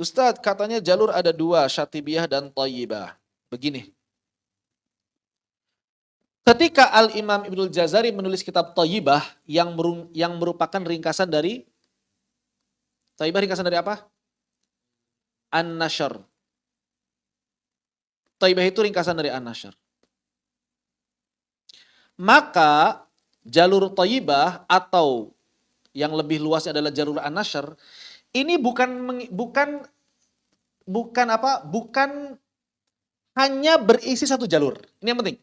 Ustadz, katanya jalur ada dua, Syatibiyah dan Thayyibah. Begini. Ketika Al-Imam Ibnul Jazari menulis kitab Thayyibah yang merupakan ringkasan dari Thayyibah, ringkasan dari apa? An-Nashr. Thayyibah itu ringkasan dari An-Nashr. Maka jalur Thayyibah atau yang lebih luasnya adalah jalur An-Nashr, ini bukan hanya berisi satu jalur. Ini yang penting.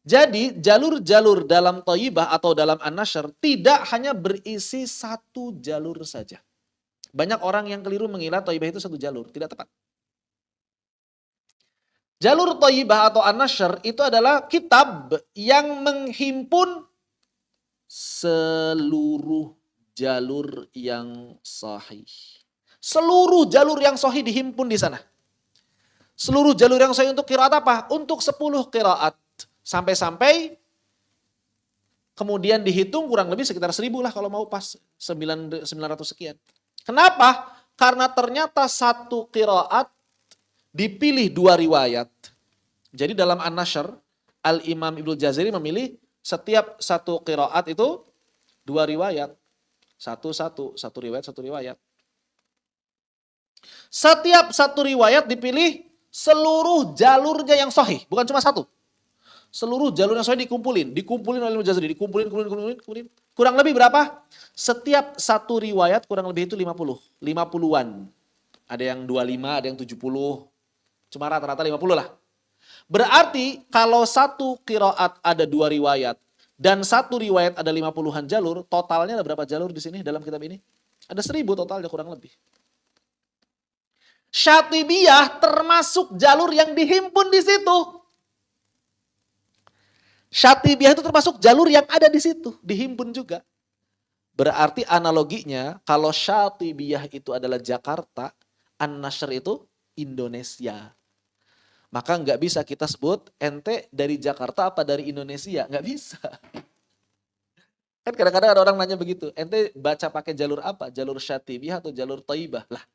Jadi jalur-jalur dalam Thayyibah atau dalam An-Nashr tidak hanya berisi satu jalur saja. Banyak orang yang keliru mengira Thayyibah itu satu jalur, tidak tepat. Jalur Thayyibah atau An-Nashr itu adalah kitab yang menghimpun seluruh jalur yang sahih. Seluruh jalur yang sahih dihimpun di sana. Seluruh jalur yang sahih untuk qiraat apa? Untuk 10 qiraat. Sampai-sampai kemudian dihitung kurang lebih sekitar 1000 lah kalau mau pas 900 sekian. Kenapa? Karena ternyata satu qiraat dipilih 2 riwayat. Jadi dalam An-Nashr, Al-Imam Ibnul Jazari memilih setiap satu qiraat itu 2 riwayat. Satu riwayat. Setiap satu riwayat dipilih seluruh jalurnya yang sahih, bukan cuma satu. Seluruh jalur yang sahih dikumpulin oleh Ibnu Jazari, dikumpulin. Kurang lebih berapa? Setiap satu riwayat kurang lebih itu 50-an. Ada yang 25, ada yang 70. Cuma rata-rata 50 lah. Berarti kalau satu qiraat ada 2 riwayat dan satu riwayat ada 50-an jalur, totalnya ada berapa jalur di sini dalam kitab ini? Ada 1000 totalnya kurang lebih. Syatibiyah termasuk jalur yang dihimpun di situ. Syatibiyah itu termasuk jalur yang ada di situ, dihimpun juga. Berarti analoginya kalau Syatibiyah itu adalah Jakarta, An-Nashr itu Indonesia. Maka nggak bisa kita sebut ente dari Jakarta apa dari Indonesia, nggak bisa. Kan kadang-kadang ada orang nanya begitu, ente baca pakai jalur apa? Jalur Syatibiyah atau jalur Thayyibah? Lah,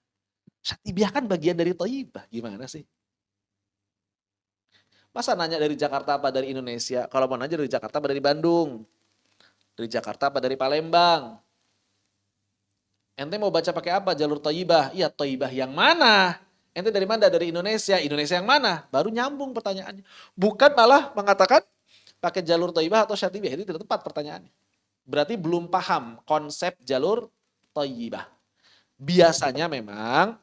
Syatibiyah kan bagian dari Thayyibah, gimana sih? Masa nanya dari Jakarta apa dari Indonesia? Kalau mau nanya dari Jakarta apa dari Bandung? Dari Jakarta apa dari Palembang? Ente mau baca pakai apa? Jalur Thayyibah. Iya, Thayyibah yang mana? Ente dari mana? Dari Indonesia. Indonesia yang mana? Baru nyambung pertanyaannya. Bukan malah mengatakan pakai jalur Thayyibah atau Syatibiyah. Itu tidak tepat pertanyaannya. Berarti belum paham konsep jalur Thayyibah. Biasanya memang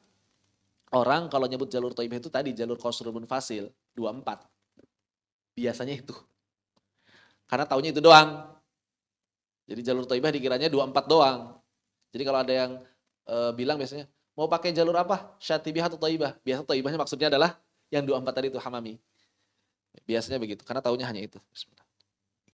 orang kalau nyebut jalur Thayyibah itu tadi jalur Qasrul Munfasil 24. Biasanya itu. Karena taunya itu doang. Jadi jalur Thayyibah dikiranya 24 doang. Jadi kalau ada yang bilang biasanya, mau pakai jalur apa? Syatibiyah atau Thayyibah? Biasa Thayyibahnya maksudnya adalah yang 24 tadi itu Hamami. Biasanya begitu, karena taunya hanya itu. Bismillah.